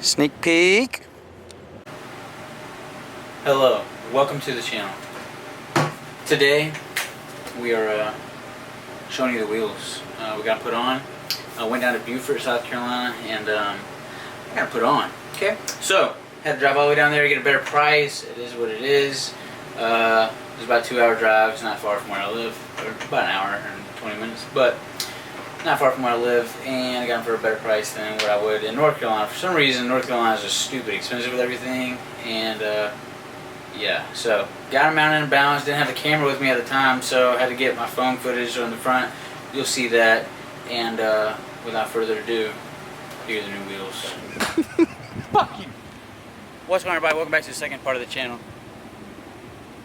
Sneak peek. Hello, welcome to the channel. Today we are showing you the wheels we got to put on. I went down to Beaufort, South Carolina, and I got to put on. Okay, so had to drive all the way down there to get a better price. It is what it is. It was about a 2-hour drive. It's not far from where I live, or about an hour and 20 minutes, but not far from where I live, and I got them for a better price than what I would in North Carolina. For some reason, North Carolina is just stupid expensive with everything, and yeah, so got them mounted and balanced. Didn't have the camera with me at the time, so I had to get my phone footage on the front. You'll see that, and without further ado, here are the new wheels. Fuck you! What's going on, everybody? Welcome back to the second part of the channel.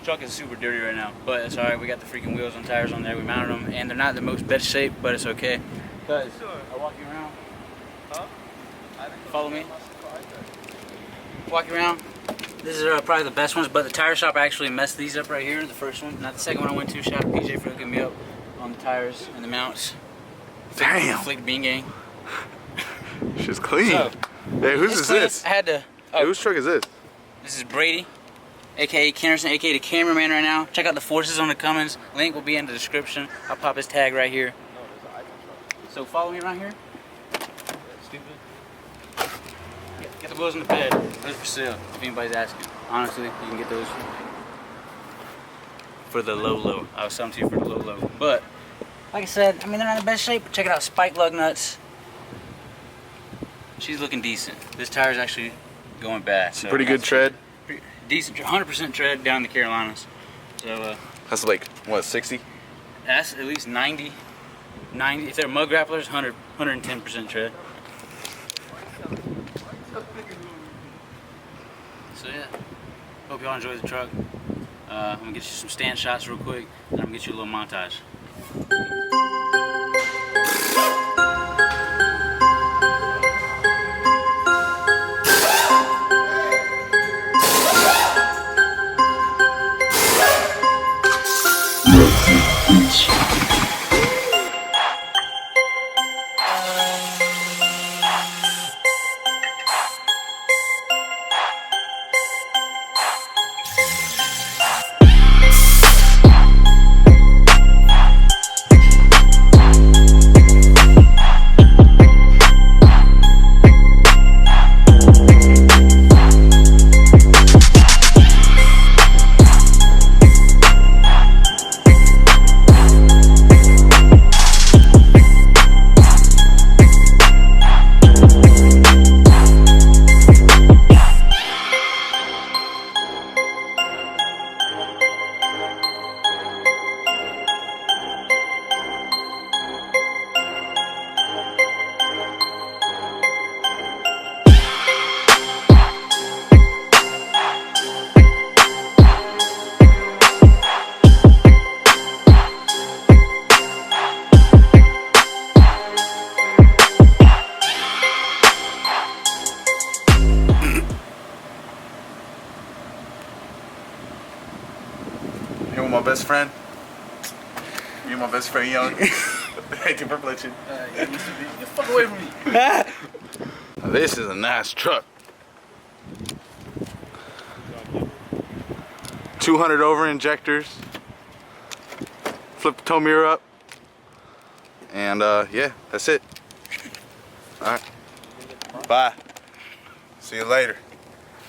Truck is super dirty right now, but it's alright. We got the freaking wheels and tires on there. We mounted them, and they're not the most best shape, but it's okay. Guys, I'll walk you around. Huh? Follow me. Walk you around. This is probably the best ones, but the tire shop actually messed these up right here. The first one, not the second one I went to. Shout out to PJ for hooking me up on the tires and the mounts. Damn. Flick bean gang. She's clean. So, hey, whose is this? I had to. Hey, whose truck is this? This is Brady, aka Kennerson, aka the cameraman right now. Check out the forces on the Cummins. Link will be in the description. I'll pop his tag right here. So follow me around here. Stupid. Get the wheels in the bed. Those are for sale, if anybody's asking. Honestly, you can get those for the low. I was selling to you for the low. But, like I said, I mean, they're not in the best shape, but check it out. Spike lug nuts. She's looking decent. This tire's actually going bad. So pretty good tread. Decent, 100% tread down in the Carolinas. So that's like what, 60? That's at least 90. If they're mud grapplers, 110% tread. So yeah, hope y'all enjoy the truck. I'm gonna get you some stand shots real quick, and I'm gonna get you a little montage. You want my best friend? You my best friend, young. Hey, can purple you. Get the fuck away from me. This is a nice truck. 200 over injectors. Flip the tow mirror up. And yeah, that's it. Alright. Bye. See you later.